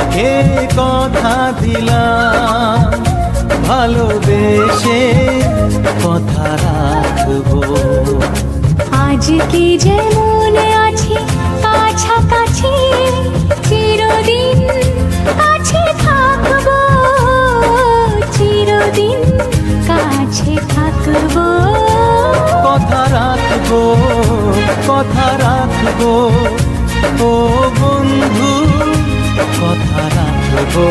তোমাকে কথা দিলাম, ভালোবেসে কথা রাখবো। আজকে যেমন আছি কাছাকাছি, চিরদিন কাছে থাকবো, চিরদিন কাছে থাকবো। কথা রাখবো, কথা রাখবো, ও বন্ধু কথা রাখবো।